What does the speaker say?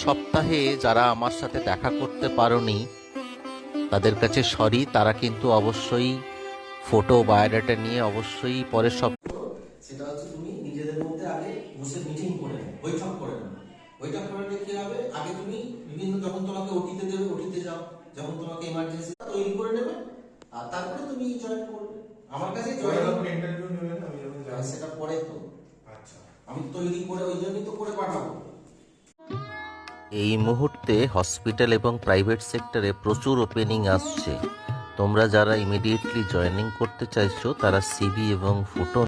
সপ্তাহে যারা আমার সাথে দেখা করতে পারোনি তাদের কাছে সরি, তারা কিন্তু অবশ্যই ফটো বায়োডাটা নিয়ে অবশ্যই পরের সেটা হচ্ছে তুমি নিজেদের মধ্যে আগে বসে মিটিং করে নাও, বৈঠক করে নাও। বৈঠক করে নিলে কি হবে, আগে তুমি বিভিন্ন যখন তোমাকে ওটিতে দেবে ওটিতে যাও, যখন তোমাকে ইমার্জেন্সি তৈরি করে নেবে, আর তারপরে তুমি জয়েন করবে। আমার কাছে ইন্টারভিউ নেবেন, আমি যখন যাব সেটা পরে তো। আচ্ছা, আমি তৈরি করে ওই জন্যই তো করে পাঠাবো। এই মুহূর্তে হসপিটাল এবং প্রাইভেট সেক্টরে প্রচুর ওপেনিং আসছে। তোমরা যারা ইমিডিয়েটলি জয়েনিং করতে চাইছো তারা সিভি এবং ফটো